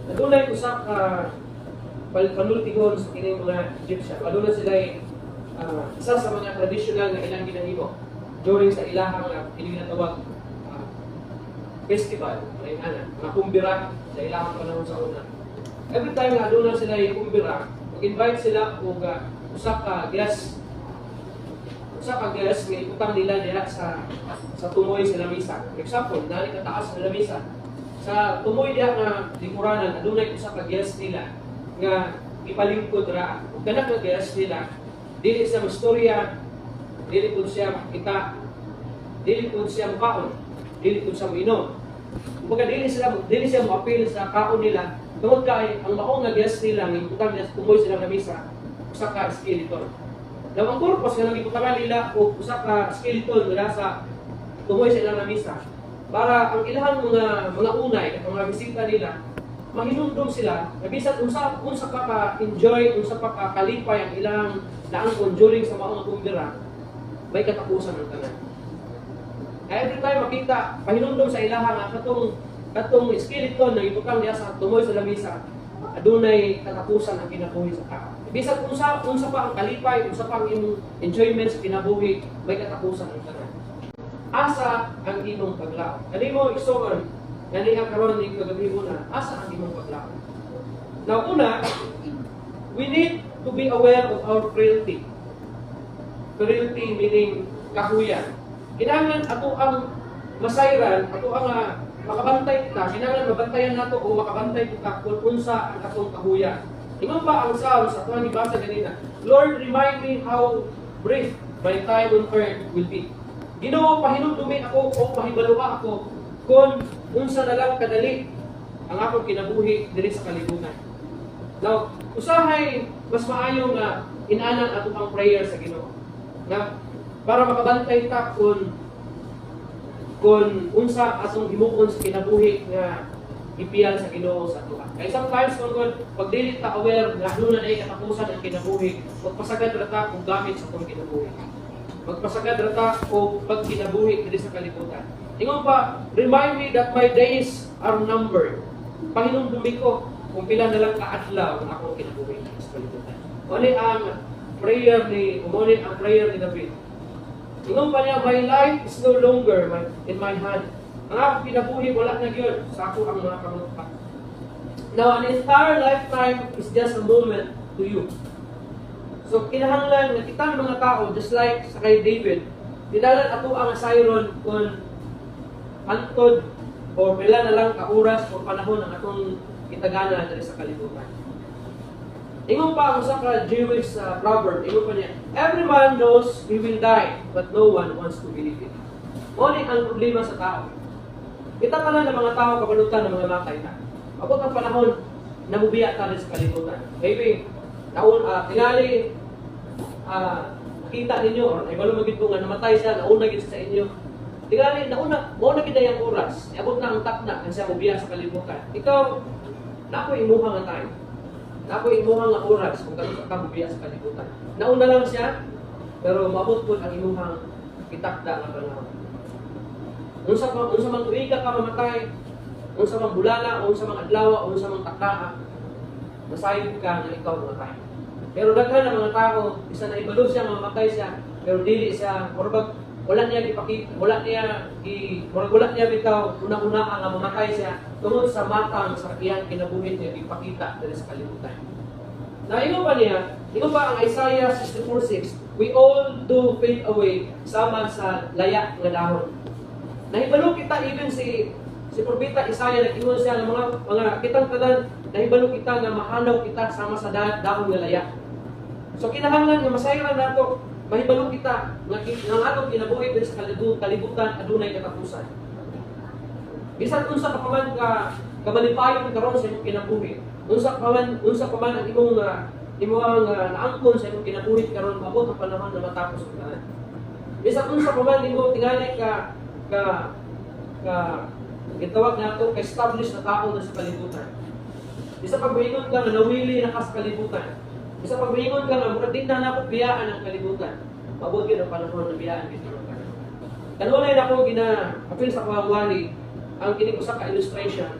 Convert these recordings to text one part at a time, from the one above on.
Adunay usa ka panultigon sa kining mga Egyptian. Adunay sila isa sa mga traditional na ilang ginahimo during sa ilahang ining ginatawag festival, mga kumbira sa ilahang panahon sa una. Every time na adunay sila kumbira, mag-invite sila og usa ka guest nga utang nila diha sa tumoy sa lamisa. For example, nani kataas na lamisa. Sa tumoy diha nga lingkuranan, adunay usa ka guest nila nga ipalingkod ra. Ug kana nga guest nila, dili siya mastorya, dili pud siya makita, dili pud siya mukaon, dili pud siya minom. Kumbaga dili siya mo-appeal sa kaon nila. Tungod kay ang maong nga guest nila nga utang nila tumoy sila lamisa, usa ka skeleton. Now, ang purpose nga nagikutangan nila o usa ka skeleton mula sa tumoy sa ilang lamisa para ang ilahang mga unay at mga bisita nila mahinumdum sila na bisan unsa pa ka-enjoy, unsa pa ka-kalipay ang ilang naangkon during sa maong kumbira, may katapusan ng tanan. Every time makita, pahinumdum sa ilahang katong skeleton na ibutang niya sa tumoy sa lamisa, adunay katapusan ang kinabuhi sa tao. Bisan unsa pa ang kalipay, unsa pa ang enjoyment sa kinabuhi, may katapusan ang tanan. Asa ang imong paglaom? Kanimo igsoon, ganiha karon ning kagabi na, asa ang imong paglaom? Now una, we need to be aware of our frailty. Frailty meaning kahuyan. Kinahanglan ato ang masayran, ato ang makabantay ta, kinahanglan mabantayan nato o makabantay ta kung unsa ang atong kahuyan. Ingon pa ang Psalms sa atong gibasa ganina, Lord, remind me how brief my time on earth will be. Ginoo, pahinumdumi ako o pahibaluha ako kung unsa na lang kadali ang akong kinabuhi diri sa kalibutan. Now, usahay mas maayo nga inanang ato ang prayer sa Ginoo. Na para makabantay ta kung unsa atong himuon sa kinabuhi nga ipiyal sa Ginoo sa ato. Kaya sometimes kung pag dili ta aware nga aduna ay katapusan ang kinabuhi, magpasagad ra ta kung gamit sa atong kinabuhi. Magpasagad ra ta o pagkinabuhi diri sa kalibutan. Ingon pa, remind me that my days are numbered. Pahinumdumi ko kung pila na lang kaadlaw ang akong kinabuhi sa kalibutan. Uli ang prayer ni David. Ingon pa niya, my life is no longer in my hand. Ang akong kinabuhi wala na gyud sa ako ang mga kamutpa. Now, an entire lifetime is just a moment to you. So, kinahanglan na kitang mga tao, just like sa kay David, tinalan ato ang asayron kung antod o pila na lang ka-oras o panahon ang atong kitagana diri sa kalibutan. Ingon pa ang sa Jewish proverb, ingon pa niya, every man knows he will die, but no one wants to believe it. Muna ang problema sa tao. Kita ka lang ng mga tao kapalutan ng mga matay na. Abot ang panahon, namubiya ka rin sa kalibutan. Maybe, tingali, nakita ninyo, or ay malo magigtungan, namatay siya, nauna gid sa inyo. Tingali, mauna gid ang oras, abot na ang takna, kasi mubiya sa kalibutan. Ikaw, nako imuhang ang time. Nako imuhang ang oras, kung ka mubiya sa kalibutan. Nauna lang siya, pero maabot po ang imuhang itakda ng panahon. Unsa man tuiga ka mamatay, unsa man bulala, unsa man adlaw, unsa man takdaa, masayod ka na ikaw mamatay. Pero daghan ng mga tao, isa na ibalo siya mamatay siya, pero dili siya morbag wala niya bitaw una-una ang mamatay siya tungod sa matang sa iyang kinabuhi niya ipakita diri sa kalibutan. Na ingon pa ang Isaiah 64:6, we all do fade away sama sa laya nga dahon. Nahibalo kita even si propeta Isaiah nag-ingon siya ng mga kitang tanan, nahibalo kita nga mahanaw kita sama sa dahon nga laya. So kinahanglan nga masayran nato, mahibalo kita nga atong kinabuhi diri sa kalibutan adunay katapusan. Bisan unsa pa man ka kamalipayon karon sa imong kinabuhi, unsa pa man ang imong naangkon sa imong kinabuhi karon, mabot ang panahon na matapos ang tanan. Bisan unsa pa man nimo tingali ka gitawag nato ka established na tao na sa kalibutan. Bisa pagbuingon ka nga nawili na ka sa kalibutan. Bisa pagbuingon ka nga murag din na nako biyaan ang kalibutan. Mabot gyud ang panahon na biyaan gid ang panahon. Kanunay nako apil sa kawali ang kini usa ka illustration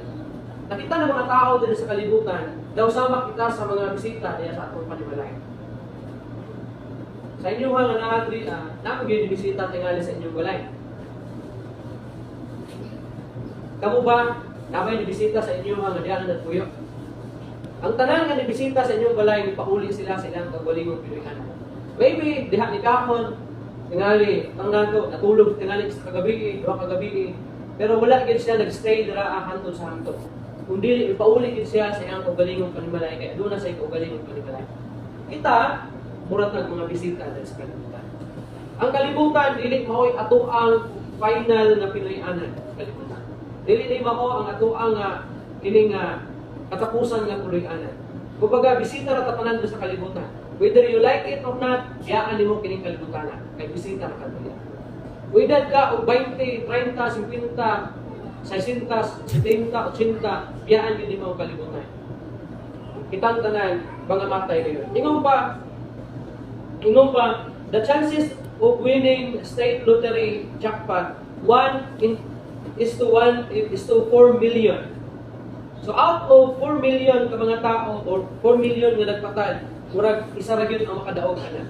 Nakita ng mga tao din sa kalibutan, daw sama kita sa mga bisita diya sa atong panimalay. Sa inyong mga naagri napagin bisita tingali sa inyong balay. Kamu ba napay bisita sa inyong mga diyan at puyo? Ang tanan nga ni bisita sa inyong balay, ipauli sila sa ilang kagalingon pilihan. Maybe diha ni kahon tingali ang nato natulog tingali sa kagabi, duha kagabi, pero wala gid siya nagstay dira hangtod sa hangtod. Kundi ipauli gid siya sa iyang kagalingon panimalay kay aduna sa kagalingon panimalay. Kita murat ng mga bisita dahil sa kalibutan. Ang kalibutan dili mao'y ato ang final na Pinoy-anan kalibutan. Dili ni mao ang ato ang kining katapusan nga tuloy-anan. Kumbaga bisita ra tanan sa kalibutan. Whether you like it or not, biyaan nimo kining kalibutan kay bisita ra katuya. Whether ka og 20, 30, 50, 60, 70, 80, biyaan gid nimo ang kalibutan. Kitang tanan mga matay kayo. Ingon pa, the chances of winning state lottery jackpot 1:4 million. So out of 4 million ka mga tao or 4 million nga nagpatay, murag isa ra gyud ang makadaog ana.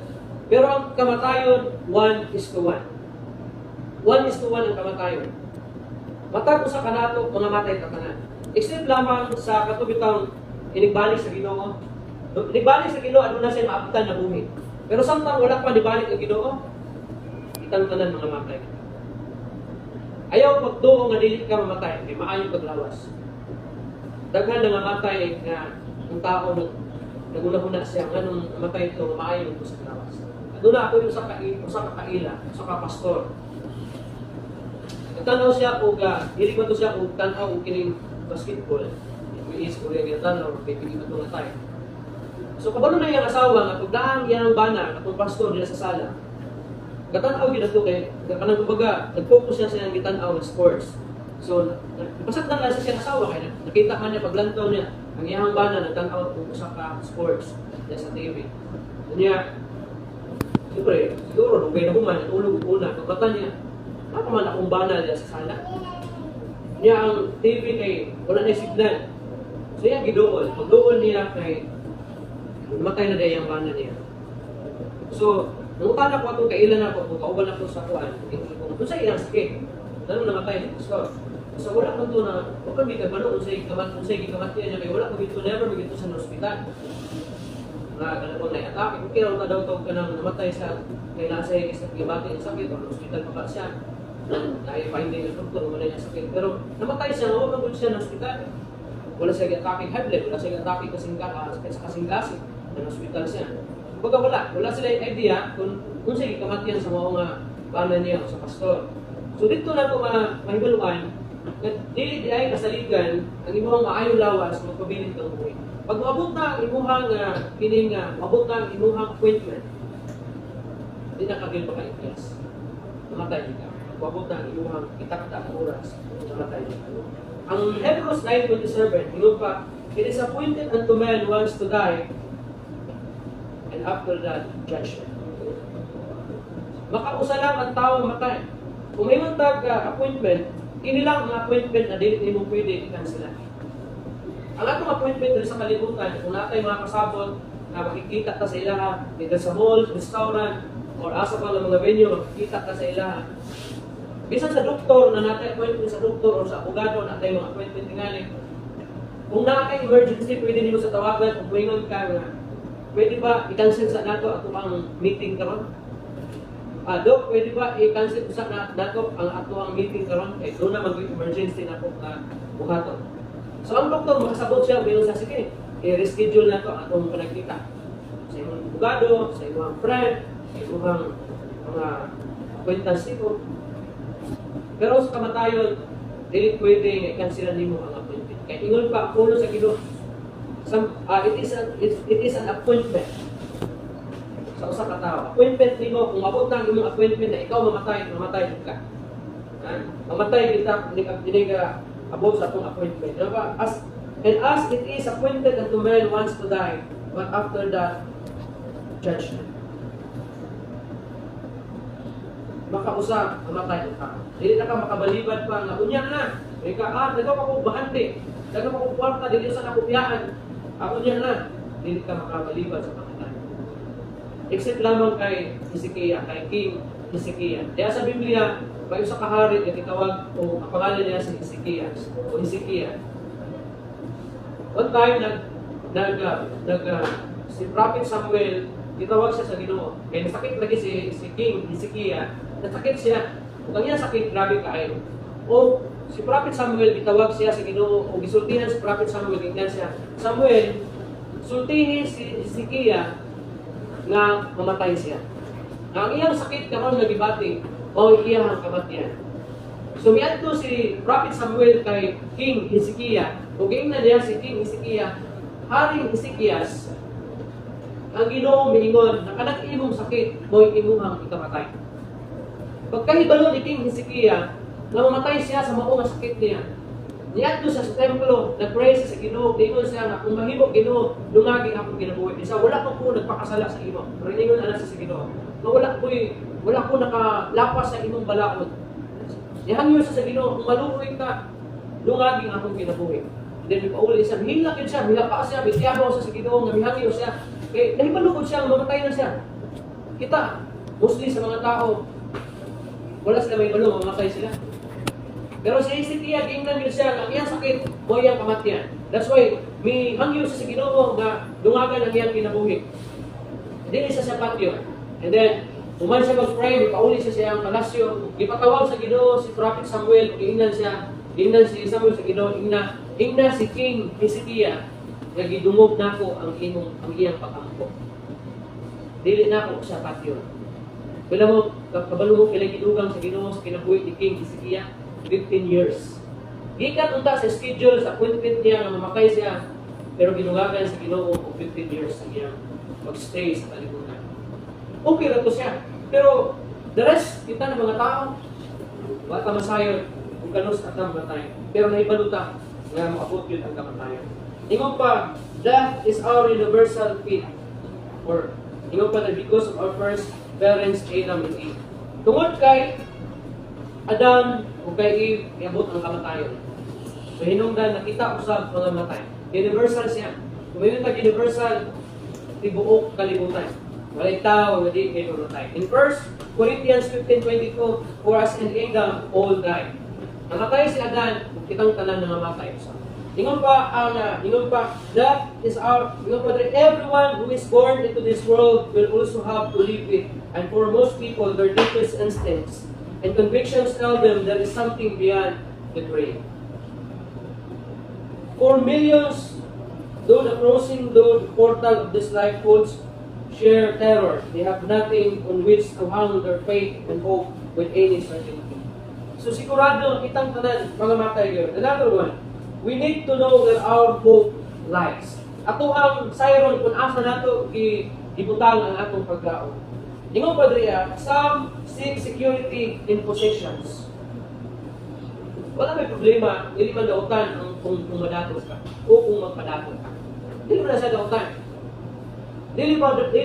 Pero ang kamatayon 1:1. 1:1 ang kamatayon. Matag usa kanato mga matay tatanan. Except lamang sa katubitang inigbalik sa Ginoo. Nibalik sa Ginoo aduna siya maabutan na buhi. Pero samtang wala pa nibalik ang Ginoo, itang tanan mga matay. Ayaw pagtuo nga dili ka mamatay, kay maayo paglawas. Daghan nga matay nga ang tao naguna-una siya nganong namatay ito maayo ito sa lawas. Aduna ako yung usa ka kaila, usa ka pastor. Nagtanaw siya og dili man to siya og tan-aw og kining basketball. Is ko rin tanaw kay pili man to nga tayo. So kabalo na yung asawa nga pagdaang iyang bana atong pastor diya sa sala. Gatan-aw gid ato kay kanang kumbaga nag-focus siya sa iyang gitan-aw nga sports. So pasat lang sa siyang asawa kay nakita man niya paglantaw niya ang iyang bana nagtan-aw og usa ka sports diya sa TV. Niya siyempre siguro nung kaya nahuman natulog una pagbatan niya ako man akong bana diya sa sala. Niya ang TV kay wala na signal. So yan giduol. Pagduol niya kay matay na dahil ang bana niya. So, nangutan ako itong kailan ako, kung kauban ako sa kuwan, kung sa ilang sakit, nanong namatay dito. So wala man to na, huwag kang bigabano kung sa'yo gikamat niya, kaya wala kang bito, never magito sa hospital. Kung na-atake, kung kaya na daw ito ka nang namatay sa, kaya nasa isang gibati ng sakit, o hospital pa ka siya, dahil finding ng doktor, wala niya sakit. Pero namatay siya, huwag kang siya ng hospital. Wala siya atake high blood, wala siya atake sa kasinggasing, ng hospital siya. Kumbaga wala sila yung idea kung siya gikamatian sa mga bana niya o sa pastor. So dito na ito mahibaluan, na dili di ay kasaligan ang imuhang maayo lawas magpabilit ng buhay. Pag maabot na ang imuhang maabot na ang imuhang appointment, hindi na kagil pa ka-ikyas. Namatay ka. Maabot na ang imuhang itakta ang oras, namatay ka. Ang Hebrews 9:27, tingnan pa, it is appointed unto man once to die, and after that, judgment. Makausa lang ang tao matay. Kung may mantag appointment, kini lang ang appointment na dili mo pwede i-cancel. Ang atong appointment dito sa kalibutan, kung natay mga kasabot na makikita ta sa ilaha, dito sa mall, restaurant, or asa pa ng mga venue, makikita ta sa ilaha. Bisan sa doktor, na natay appointment sa doktor o sa abogado, natay mga appointment tingali. Kung natay emergency, pwede nimo sa tawagan, kung puwingon ka nga, pwede ba i-cancel sa nato ato ang meeting karon? Dok, pwede ba i-cancel sa nato ang ato ang meeting karon? Kaya doon na mag-emergency na po buhaton. So ang doktor, makasabot siya, pero sa sige, i-reschedule na ito ang atong panagkita. Sa imong abogado, sa imong friend, sa imong mga acquaintance nito. Pero sa kamatayon, dili pwede i-cancelan nimo ang appointment. Kaya ingon pa, puno sa Ginoo. It is an appointment sa usa ka tawo. Appointment nimo, kung abot na ang imong appointment na ikaw mamatay ka. Mamatay kita, hindi ka abot sa atong appointment. As it is appointed unto man once to die, but after that, judgment. Makausa, mamatay ang tao. Hindi na ka makabalibad pa nga, unya na. Ika, nagawa ko bahante. Daga mo kung kwarta, dili sa nakupiyaan. Ako niya na, dili ka makakaliban sa kamatayan. Except lamang kay Hezekiah, kay King Hezekiah. Kaya sa Biblia, may sa kahari na kitawag o ang pangalan niya si Hezekiah o Hezekiah. One time, si Prophet Samuel, itawag siya sa Ginoo. Kaya nasakit lagi si King Hezekiah. Nasakit siya. Kung kanya sakit, grabe kayo. O si Prophet Samuel, itawag siya sa Ginoo. O gisultihan si Prophet Samuel, tingnan siya. Samuel, sultihin si Hezekiah nga mamatay siya. Ang iyang sakit karon nga gibati, mao iyang kamatayan. So miadto si Prophet Samuel kay King Hezekiah. Ug giingnan niya si King Hezekiah, Haring Hezekias, ang Ginoo miingon, nakanak imong sakit, mao imuhang ikamatay. Pagkahibalo ni King Hezekiah, na mamatay siya sa mao nga sakit niya. Niadto sa templo, nag-pray siya sa Ginoo, ingon siya nga kung mahimo Ginoo, lungagi akong kinabuhi. Isa wala ko nagpakasala sa imo. Pero ingon ana sa Ginoo, nga wala ko nakalapas sa imong balaod. Nihangyo siya sa Ginoo, kung maluoy ka, lungagi akong kinabuhi. Then ipauli siya, hilakid siya, hilaka siya, bitiyabaw siya sa Ginoo, nga mihangyo siya. Kaya nahibalukod siya, mamatay na siya. Kita, mostly sa mga tao, wala sila may balong, mamatay sila. Pero si Hezekiah, tingnan niyo siya, ang iyang sakit, mo iyang kamatian. That's why, may hangyo siya sa Ginoo na lungagan ang iyang kinabuhi. Dili siya sa patio. And then, uman siya mag-pray, ipauli siya sa iyang palasyo. Ipatawag sa Ginoo si Prophet Samuel, ingnan si Samuel sa Ginoo, ingna si King Hezekiah, nga gidungog nako ang iyang pag-angko. Dili nako sa patio. Wala mo, kabalo mo kailang gidugang sa Ginoo sa kinabuhi ni King Hezekiah, 15 years. Gikan unta sa schedule, sa appointment niya nga mamakay siya, pero ginugagan sa Ginoo og 15 years sa iyang mag-stay sa kalibutan. Okay ra to siya. Pero the rest, kita ng mga tao, wala masayon kung kanos at namatay. Pero naibaluta nga maabot yun ang kamatayan. Ingon pa, death is our universal fate. Or, ingon pa na because of our first parents, Adam and Eve. Tungod kay Adam o kay Eve, iabot ang kamatayon. So, hinungdan, nakita usab mga matay. Universal siya. Kung mayroon universal, tibuok kalibutan. Walay tao, hindi kayo matay. In 1 Corinthians 15:22, for us in Adam, all died. Namatay si Adan, kitang tanan na namatay. Ingon pa, that is our, everyone who is born into this world will also have to live it. And for most people, their deepest instincts and convictions tell them there is something beyond the grave. For millions, though the crossing the portal of this life holds sheer terror, they have nothing on which to hang their faith and hope with any certainty. So sigurado, kitang tanan, mga matay yun. Another one, we need to know where our hope lies. Ato ang siron kung asa nato gibutang ang atong pagkaon. Ingon pa diriya, some seek security in possessions. Wala may problema, hindi man dautan kung madatos ka o kung magpadaton ka. Hindi man na sa dautan. Dili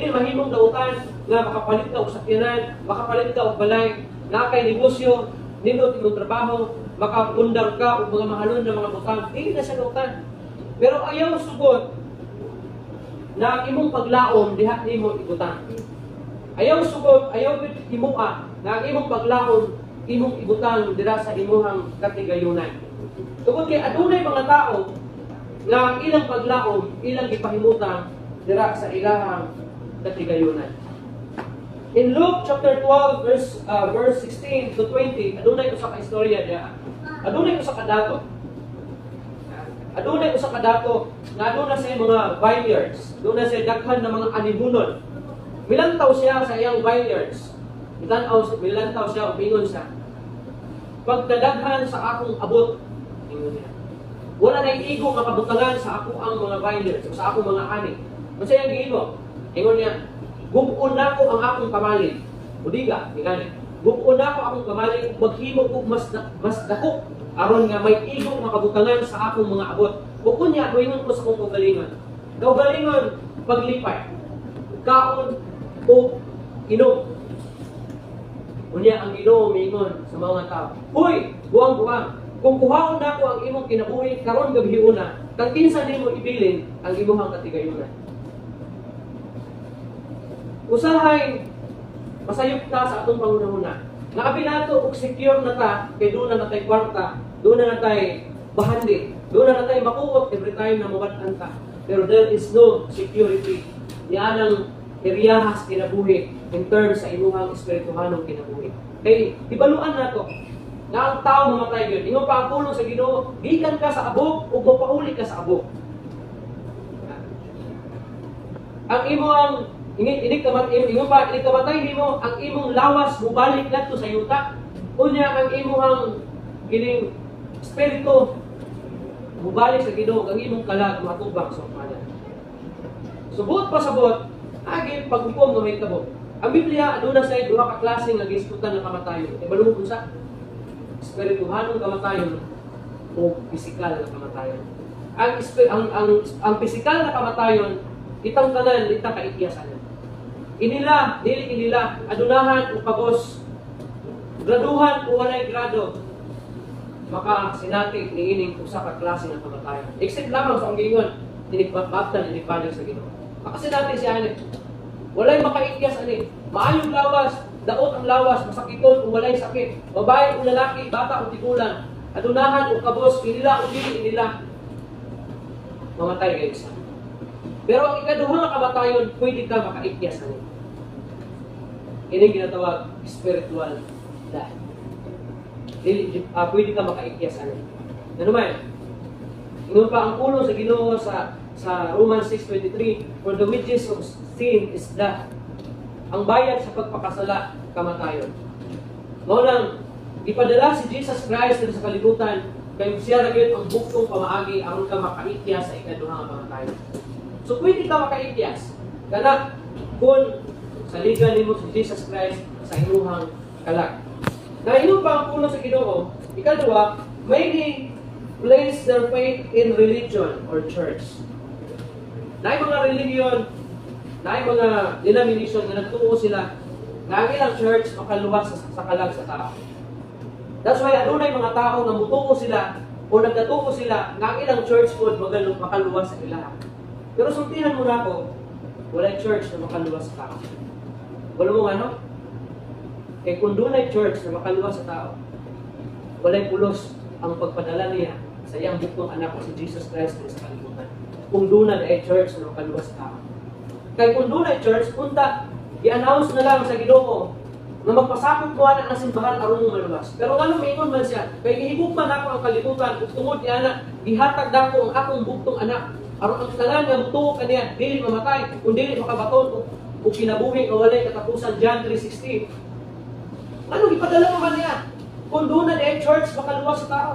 mahimong dautan nga makapalit ka og sakyanan, makapalit ka og balay, na kay negosyo, nindot imong trabaho, makapundar ka og mga mahalon na mga butang. Dili na sa dautan. Pero ayaw sugod na imong paglaom diha nimo ibutang. Ayaw sugod, ayaw himuka na imong paglaom imong ibutang dira sa imong katigayunan. Tungod kay adunay mga tao nga ilang paglaom, ilang gipahimutang dira sa ilahang katigayunan. In Luke chapter 12 verse 16 to 20, adunay usa ka istorya diha. Adunay usa ka dato. Adunay usa ka dato nga aduna sa mga vineyards, aduna sa daghan ng mga anibunon. Milantaw siya sa iyang vineyards. Milantaw siya o mingon siya. Pagkadaghan sa akong abot, mingon niya. Wala na iigo makabutangan sa ako ang mga vineyards o sa akong mga ani. Masaya ang giigo. Ingon niya, gubon na ko ang akong kamalig. Budiga, ingani. Gubon na ko akong kamalig, maghimo ko mas dako. Aron nga may igong makabutangan sa akong mga abot. Bukod niya, ingon ko sa akong kaugalingon. Kaugalingon, paglipay. Kaon o inom. Unya ang Ginoo miingon sa mga tao, "Hoy, buang-buang, kung kuhaon nako ang imong kinabuhi karon gabi una, kang kinsa nimo ibilin ang imong katigayunan. Usahay masayop ta sa atong pangunahuna. Naabi nato og secure na ta kay doon na natay kwarta, doon na natay bahandi, doon na natay makuot every time na mabatan ta. Pero there is no security. Yan ang eriyahas kinabuhi in terms sa imuhang espirituhanong kinabuhi. Kay ibaluan nato na ang tao mamatay gyud. Ingon pa ang pulong sa Ginoo, gikan ka sa abog ug mapauli ka sa abog. Ang imong ingon pa kamatay nimo ang imong lawas mubalik ngadto sa yuta. Unya ang imong kining espiritu mubalik sa Ginoo, ang imong kalag matubang sa umanan. Subot pa sabot, agil paghukom nga may kabog. Ang Biblia aduna say duha ka klase nga gisgutan nga kamatayon. Ibalungod unsa? Espirituhanong kamatayon o pisikal na kamatayon. Ang pisikal na kamatayon, itang tanan, itang kaikiyasan. Dili inila, adunahan o kabos, graduhan o walay grado, maka sinatik ni ining usa ka klase ng kamatayon. Except lamang sa ang gingon, tinigpapatan, tinigpanig sa Ginoo. Makasinati siya ani. Walay makaikiyas ani. Maayong lawas, daot ang lawas, masakiton o walay sakit. Babae o lalaki, bata o tigulang, adunahan o kabos, inila o dili inila, mamatay kayo isa. Pero ang ikaduha nga kamatayon, pwede ka makaikyas ani. Ini ginatawag spiritual death. Pwede ka makaikyas ani. Ano man? Ingon pa ang pulong sa Ginoo sa Romans 6:23, for the wages of sin is death. Ang bayad sa pagpakasala, kamatayon. Mao lang ipadala si Jesus Christ sa kalibutan kay siya ra gyud ang buktong pamaagi aron ka makaikyas sa ikaduha nga kamatayon. So pwede ka makaikyas kana kung saligan nimo si Jesus Christ sa imuhang kalag. Na pa ang puno sa Ginoo, ikaduha, many place their faith in religion or church. Naay mga religion, naay mga denomination na nagtuo sila nga ang ilang church makaluwas sa kalag sa tao. That's why adunay mga tao nga mutuo sila o nagkatuo sila nga ang ilang church pod makaluwas sa ilaha. Pero sultihan mo na ako, walay church na makaluwas sa tao. Wala mo ano? Kaya kung doon ay church na makaluwas sa tao, walay pulos ang pagpadala niya sa iyang buktong anak si Jesus Christ sa kalibutan. Kung doon ay church na makaluwas sa tao. Kaya kung doon ay church, punta, i-announce na lang sa Ginoo na magpasakop ko na ng simbahan aron mo maluwas. Pero ano maingon man siya, kaya gihigugman ako ang kalibutan, ug tungod niya na, gihatag dako ang akong buktong anak. Aron ang tanan nga mutuo kaniya, dili mamatay, kung dili makabaton, o kinabuhi o walay katapusan, John 3:16. Ano, ipadala mo man niya? Kung doon ay church, makaluwas sa tao.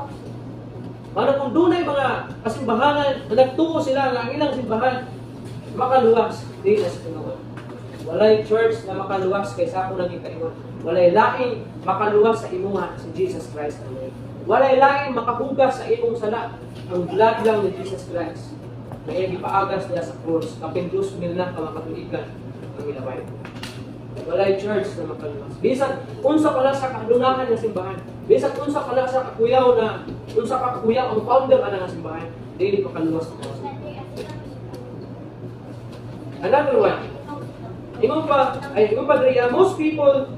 Ano kung doon ay mga kasimbahanan, na nagtuo sila ng ilang simbahan, makaluwas, di na sa Ginoo. Walay church na makaluwas kaysa ako naging kaingon. Walay laing makaluwas sa imuha si Jesus Christ. Walay laing makahugas sa imong sala, ang blood lang ni Jesus Christ. Na iya gipaagas niya sa cross, kapin 2,000 na kamakatuligan ang ilabay. Walay church na makaluwas. Bisan unsa pala sa kadunahan ng simbahan. Bisan unsa pala sa kakuyaw na unsa ka kakuyaw ang founder ana nga simbahan, dili makaluwas ang mga. Another one. Ingon pa Drea, most people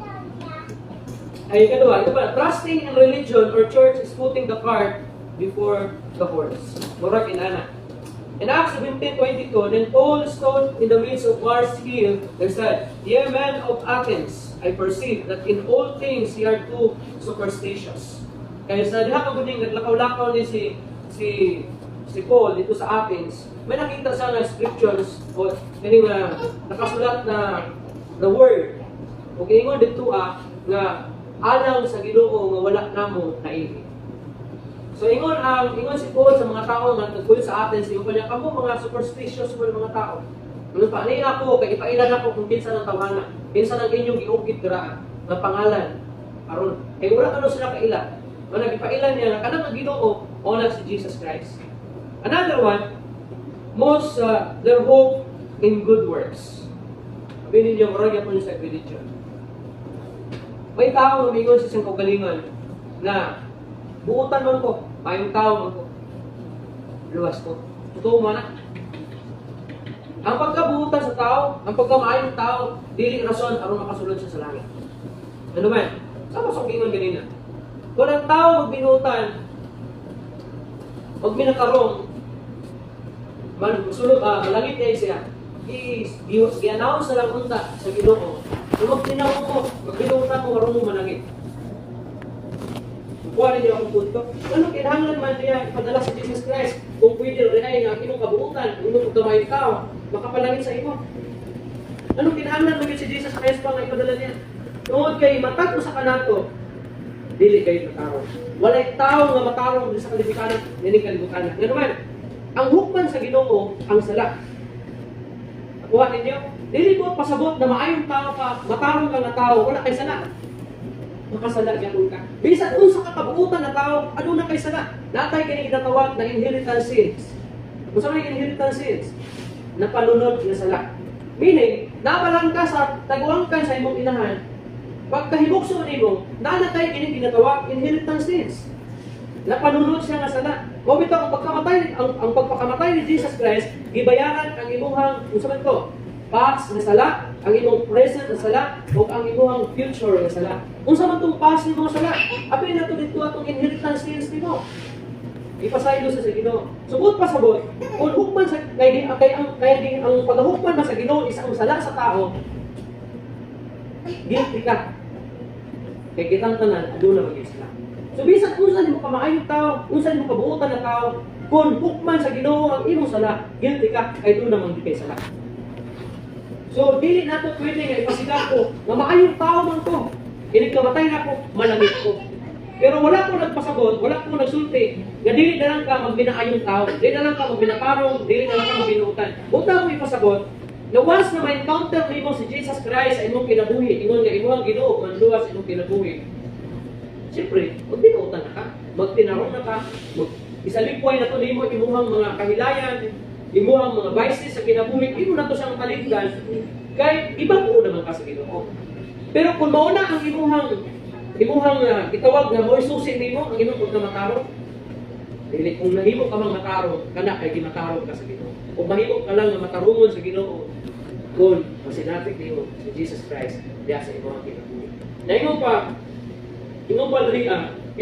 trusting in religion or church is putting the cart before the horse. Murag inana. In Acts 17:22, then Paul stood in the midst of Mars Hill and said, "Ye men of Athens, I perceive that in all things ye are too superstitious." Kaya sa diha ka guning naglakaw-lakaw ni si Paul dito sa Athens, may nakita siya na scriptures o meaning nakasulat na word. O ingon dito nga alang sa Ginoo nga wala namo naili. So ingon si Paul sa mga tao nga tungkol sa Athens, ingon pa niya, kamo mga superstitious mga tao. Ano pa ni ako kay ipailan ako kung kinsa ng tawhana, kinsa ng inyong giukit dira nga pangalan. Aron kay wala ano sila kaila. Nga nagipailan niya nga kanang Ginoo o na si Jesus Christ. Another one, most their hope in good works. Sabi ninyo, maragya po sa religion. May tao na mingon sa isang kagalingan na buutan man ko, mayong tao man ko. Luwas ko. Totoo man na. Ang pagkabuutan sa tao, ang pagkamayong tao, dili rason aron makasulod siya sa langit. Ano man? Sama sa kingon ganina. Kung ang tao magbinutan, pag minakarong, malangit niya siya, i-announce na lang unta sa Ginoo. Kung magtinawag mo, magbinutan mo, marunong mo malangit. Kuha rin niyo akong punto. Ano kinahanglan man niya ipadala sa Jesus Christ kung pwede rin ay ang imong kabuutan, imong pagkamayong tao, makapalangit sa imo. Ano kinahanglan mo si Jesus Christ pa nga ipadala niya? Tungod kay matag mo sa kanato, dili kayo matarong. Walay tao nga matarong sa kalibikanan, nini kalibutan. Nga naman, ang hukman sa Ginoo ang sala. Kuha ninyo, dili mo pasabot na maayong tao ka, matarong ka na tao, wala kay sala. Makasala gyapon ka. Bisan unsa ka kabuutan na tao, ano na kay sala? Natay kini ginatawag na inheritance sins. Unsa may inheritance sins? Napalunod nga sala. Meaning, nabalang ka sa taguangkan sa imong inahan, pagkahibukso nimo, nanatay kini ginatawag inheritance sins. Napanunod siya nga sala. Mo bitaw ang pagkamatay, ang pagpakamatay ni Jesus Christ, gibayaran ang imong unsa man to? Past na sala, ang imong present na sala, o ang imong future na sala. Unsa man tong past nimo sala? Apil na to dito atong inheritance sins nimo. Ipasaylo sa Ginoo. Subot pasabot, kung hukman sa kay ang paghukman man sa Ginoo isang sala sa tao, guilty ka. Kay kitang tanan aduna maging sala. So bisan unsa nimo kamaayong tao, unsa nimo kabuutan na tao, kung hukman sa Ginoo ang imong sala, guilty ka kay doon naman di kay sala. So dili nato pwede nga ipasigat ko nga maayong tao man ko. Kini kamatay na ko, malangit ko. Pero wala ko nagpasabot, wala ko nagsulti, nga dili na lang ka magbinaayong tao, dili na lang ka magbinaparong, dili na lang ka magbinuutan. Buta ko ipasabot, na once na ma-encounter nimo si Jesus Christ sa imong kinabuhi, ingon nga imong Ginoo manluwas sa imong kinabuhi. Siyempre, magbinuutan na ka, magtinarong na ka, isalikway na to nimo imuhang mga kahilayan, imuhang mga vices sa kinabuhi, imo na to siyang paligdan, kay iba po naman ka sa Ginoo. Pero kung mauna ang imuhang gitawag na mo'y susi nimo ang imong pagkamataro, dili kung nahimo ka mang mataro, kana kay gimataro ka sa Ginoo. Kung mahimo ka lang na matarungon sa Ginoo, kung masinatik nimo si Jesus Christ diya sa imong kinabuhi. Naingon pa diri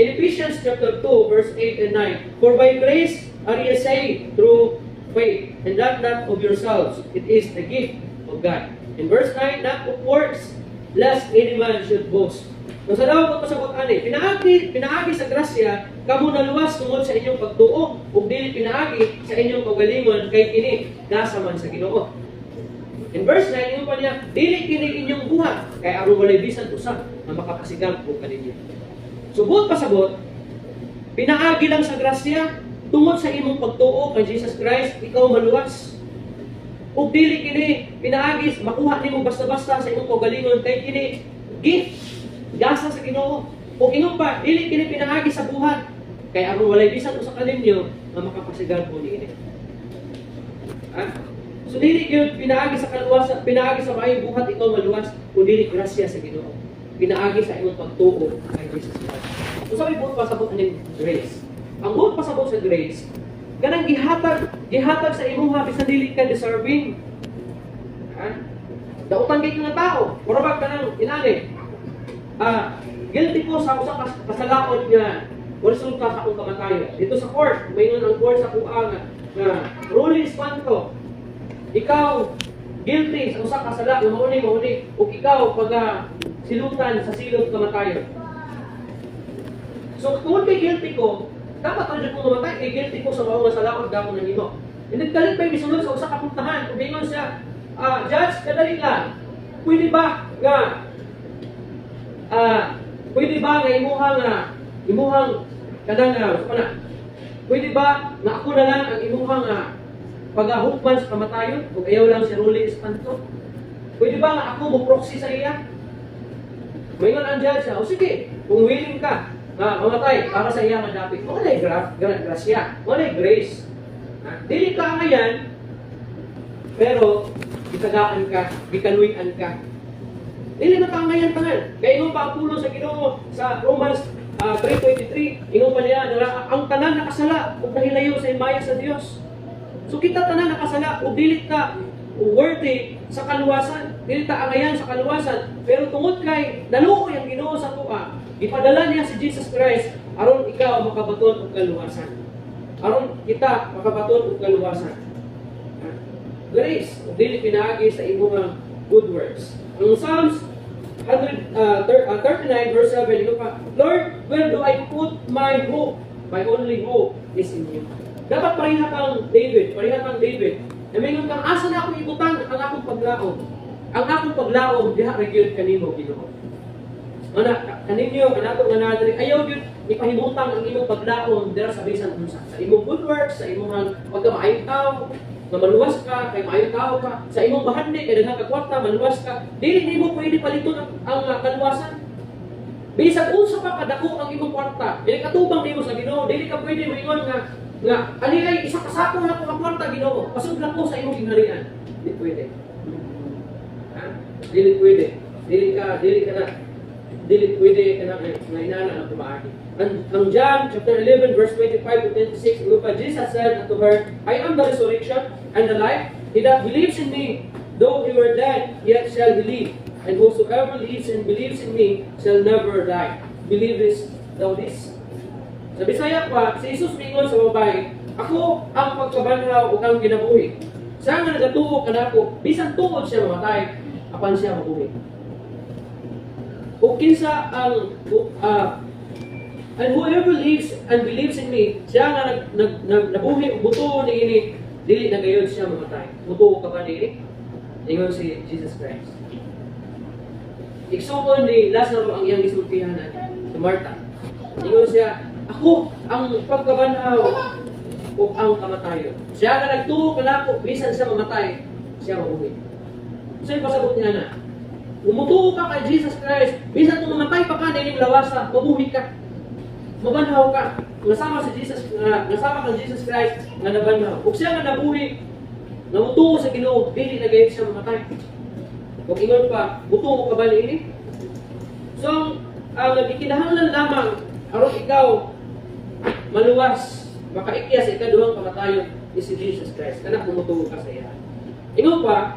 in Ephesians chapter 2 verse 8 and 9, for by grace are ye saved through faith, and that not of yourselves, it is the gift of God. In verse 9, not of works, lest any man should boast. Kung sa daw ko pasabot ani, pinaagi sa grasya, kamo naluwas tungod sa inyong pagtuo, ug dili pinaagi sa inyong kaugalingon kay kini nasa man sa Ginoo. In verse 9, ingon pa niya, dili kini inyong buhat, kay aron walay bisan usa nga makapasigang po kaninyo. Subot pasabot, pinaagi lang sa grasya, tungod sa imong pagtuo kay Jesus Christ, ikaw maluwas. Ug dili kini pinaagi makuha nimo basta-basta sa imong kaugalingon kay kini gift gasa sa Ginoo. Ug ingon pa, dili kini pinaagi sa buhat, kay aron walay bisan usa ka ninyo nga makapasigan po niini. So dili gyud pinaagi sa kaluwasan, pinaagi sa maayong buhat ikaw maluwas, ug dili grasya sa Ginoo. Pinaagi sa imong pagtuo kay Jesus Christ. So sabi po pasabot aning grace. Ang buot pasabot sa grace, kanang gihatag sa imuha bisan dili ka deserving. Dautan kay nga tao, murabag kanang inani. Guilty ko sa usa ka kasalaot nga resulta sa akong kamatayon. Dito sa court, mayon ang court sa kuha nga ruling spanto. Ikaw guilty sa usa ka sala nga mauni ug ikaw pag silutan sa silot kamatayon. So kung kay guilty ko, dapat ang ko mamatay kay guilty ko sa mga salaot damo na nimo. Hindi kalit pa misulod sa usa ka puntahan, kung ingon siya, judge, kadali lang. Pwede ba nga imuhang kanang pwede ba nga ako na lang ang imuhang paghahukman sa kamatayon kung ayaw lang si ruling espanto? Pwede ba nga ako mo proxy sa iya? Mayon ang judge siya, o sige, kung willing ka mamatay para sa iya nga dapit, walay grasya, walay grace. Dili ka ngayon, pero gitagaan ka, gikaluyan ka. Dili na tangayan tangan. Kaya ingon pa ang pulo sa Ginoo sa Romans 3:23, ingon pa niya, ang tanan nakasala ug nahilayo sa himaya sa Dios. So kita tanan nakasala ug dili ka worthy sa kaluwasan, dili ta angayan sa kaluwasan, pero tungod kay naluoy ang Ginoo sa tuwa, ipadala niya si Jesus Christ aron ikaw makabaton og kaluwasan. Aron kita makabaton og kaluwasan. Grace, dili pinaagi sa imong good works. Ang Psalms 39 verse 7, ito pa, Lord, where do I put my hope? My only hope is in you. Dapat pareha kang David, namingon kang asa na akong ibutang ang akong paglaom. Ang akong paglaom, diha regulate kanimo, Ginoo. Kaninyo, kanato nga nadiri, ayaw yun, ipahimutang ang imong paglaom, dira sa bisan unsa. Sa imong good works, sa imong pagkamaayong tao, na maluwas ka, kay maayong tao ka, sa imong bahandi, kay daghang kakwarta, maluwas ka, dili mo pwede paliton ang kaluwasan. Bisan unsa pa kadako ang imong kwarta, dili katubang nimo sa Ginoo, dili ka pwede moingon nga ani ay isa ka sako na ko ang kwarta, Ginoo, pasudlan ko sa imong gingharian. Dili pwede. Dili pwede. Dili pwede kana nga inana ang tumaagi. Ang John chapter 11 verse 25 to 26, Jesus said unto her, I am the resurrection and the life. He that believes in me, though he were dead, yet shall believe. And whosoever lives and believes in me shall never die. Believest thou this? Sa Bisaya pa, si Jesus mingon sa babae, ako ang pagkabanhaw ug ang kinabuhi. Sa nga nagatuo kanako, bisan tuod siya mamatay, apan siya mabuhi. Ug kinsa ang and whoever lives and believes in me, siya nga nabuhi ug buto ni ini, dili na gayon siya mamatay. Buto ka ba dili? Ingon si Jesus Christ. Igsuon ni Lazaro ang iyang gisultihanan, si Martha. Ingon siya, ako ang pagkabanhaw ug ang kamatayon. Siya nga nagtuo kanako, bisan siya mamatay, siya mabuhi. So yung pasabot niya na, umutuo ka kay Jesus Christ, bisan kung mamatay pa ka, dining lawasa, mabuhi ka. Mabanhaw ka. Nasama si Jesus, nasama kang Jesus Christ nga nabanhaw. Ug siya nga nabuhi, namutuo sa Ginoo, dili na gayud siya mamatay. Kung ingon pa, butuo ka ba niini? So, ang ikinahanglan lamang aron ikaw maluwas, makaikyas sa ikaduhang kamatayon is si Jesus Christ. Kana kumutuo ka sa iya. Ingon pa,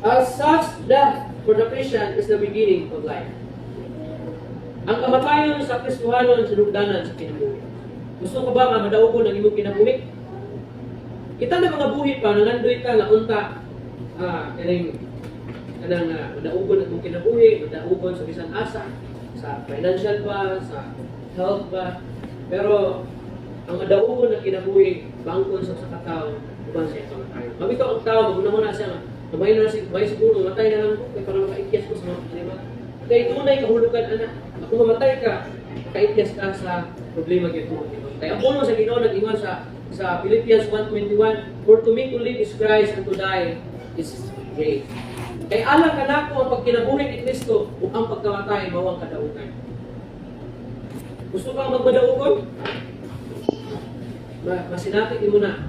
as such, death for the Christian is the beginning of life. Ang kamatayon sa Kristohanon sa lugdanan sa kinabuhi. Gusto ka ba nga madaugon ang imong kinabuhi? Kita na mga buhi pa, nangandoy ka, naunta, kanang madaugon ang imong kinabuhi, madaugon sa bisan asa, sa financial ba, sa health ba. Pero, ang madaugon ng kinabuhi, bangkon sa katao, uban siya kamatayon. Mabito ang tao, maguna-muna siya nga, may siguro, matay na lang ko, kaya para makaikyas ko sa mga kanima. Kaya tunay kahulugan, anak. Kung mamatay ka, makaikyas ka sa problema gito. Kaya ang puno sa Ginoo nag-ingon sa Philippians 1:21, for to me to live is Christ and to die is gain. Kaya alam ka na ko ang pagkinabuhi ni Kristo o ang pagkamatay mawang kadaugan. Gusto kang magmadaugon? Masinapit mo na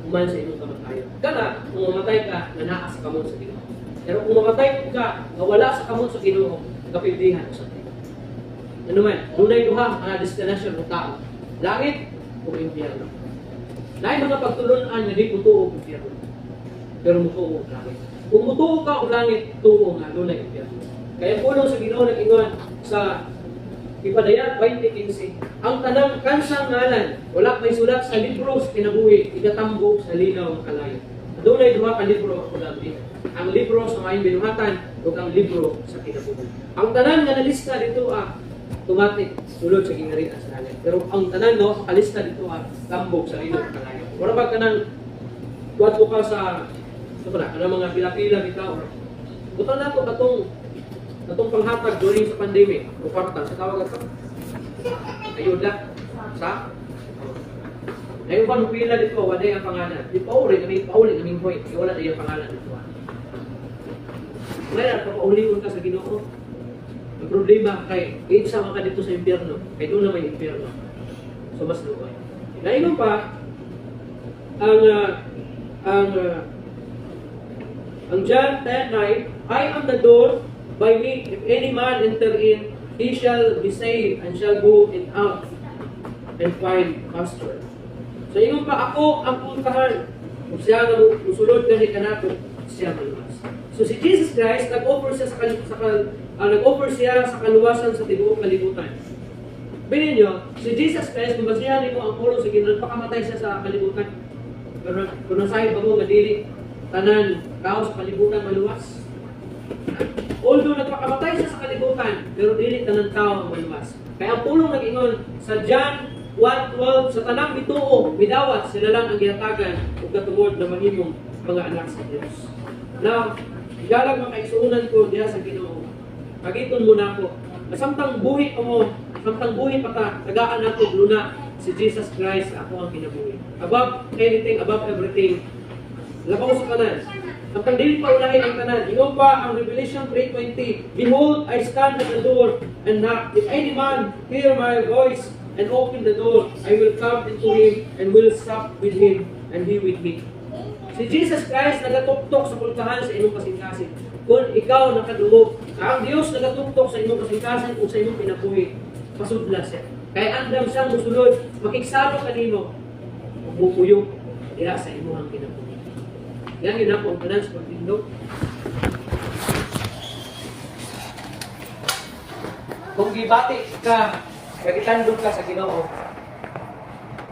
kuman sa imong kamatayon. Kana, kung mamatay ka, nanaa sa kamon sa Ginoo. Pero kung mamatay ka, wala sa kamon sa Ginoo, kapildihan sa Ginoo. Ano man, dunay duha ang destinasyon ng tao. Langit o impyerno. Naay mga pagtulunan nga di mutuo og impyerno. Pero mutuo og langit. Kung mutuo ka og langit, tuo nga dunay impyerno. Kaya puno sa Ginoo nag-ingon sa Ipadayat 20:15, ang tanang kansang ngalan, wala may sulat sa libro sa kinabuhi, igatambok sa linaw ng kalayo. Dunay duha ka libro ako labi. Ang libro sa mayong binuhatan ug ang libro sa kinabuhi. Ang tanan nga nalista dito automatic sulod sa gingharian sa langit. Pero ang tanan no kalista dito tambok sa linaw ng kalayo. Wala ba kanang kuadto ka sa kanang mga pila-pila bitaw. Butan nato katong panghatag during sa pandemic, o kwarta, sa tawag ito? Ayuda. Sa? Ngayon ba, nung pila dito, wala yung pangalan. Di pauli, kaming hoy. Wala na yung pangalan dito. Ngayon, papauligon ka sa Ginoo. Ang problema kay, sama ka dito sa impyerno. Kaya doon na may impyerno. So, mas luway. Ngayon pa, ang John 10:9, I am the door. By me, if any man enter in, he shall be saved and shall go it out and find pasture. So ingon pa, ako ang puntahan. Kung siya nga musulod gani kanato, siya maluwas. So si Jesus Christ nag-offer siya nag-offer siya sa kaluwasan sa tibuok kalibutan. Bilhin nyo, si Jesus Christ, kung basihan mo ang pulong sa Ginoo, nagpakamatay siya sa kalibutan. Pero kung nasahin pa mo nga dili, tanan, tao sa kalibutan maluwas. Although nagpakamatay siya sa kalibutan, pero dili tanan tao ang maluwas. Kaya ang pulong nag-ingon sa John 1:12, sa tanang bituo, bidawat, sila lang ang ginatagan o katungod na mahimong mga anak sa Diyos. Now, igalag makaisuunan ko diha sa Ginoo. Pagiton mo na ako. Samtang buhi pa mo, samtang buhi pa ka, tagaan nato luna si Jesus Christ ako ang kinabuhi. Above anything, above everything. Labaw ko sa kanan. Samtang dili pa ulahin ang kanan. Ingon pa ang Revelation 3:20, behold, I stand at the door and knock. If any man hear my voice and open the door, I will come into him and will sup with him and he with me. Si Jesus Christ nagatuktok sa pultahan sa imong kasing-kasing. Kung ikaw nakadungog, ang Diyos nagatuktok sa imong kasing-kasing kung sa imong pinabuhi, pasudla siya. Kaya andam siyang musulod, makiksalo kanimo, bupuyog, diha sa imong pinabuhi. Yan yun ang pagkanan sa pagtindog. Kung gibati ka, kagitandog ka sa Ginoo,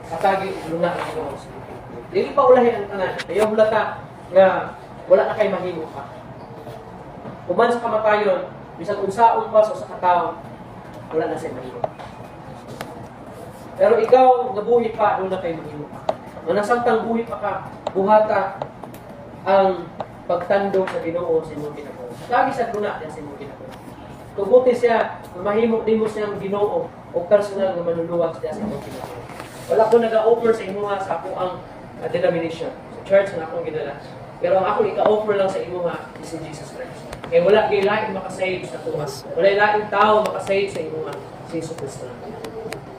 katagi luna ang Ginoo. Dili pa ulahin ang tanan. Ayaw hulata nga wala na kay mahimo pa. Kuman sa kamatayon, bisan unsaon pa sa katao, wala na siya mahimo. Pero ikaw nabuhi pa, doon na kay mahimo pa. Kung nasamtang buhi pa ka, buhata ang pagtandog sa Ginoo sa imong kinabuhi. Lagi sa luna din sa imong kinabuhi. Tuguti siya, mahimo din mo siyang Ginoo o personal nga manluluwas siya sa imong kinabuhi. Wala ko nag-offer sa imo sa ako ang denomination, sa church na akong ginala. Pero ang ako ika-offer lang sa imo is si Jesus Christ. Kaya wala kay laing makasave sa tuwas. Wala laing tao makasave sa imo si Jesus Christ.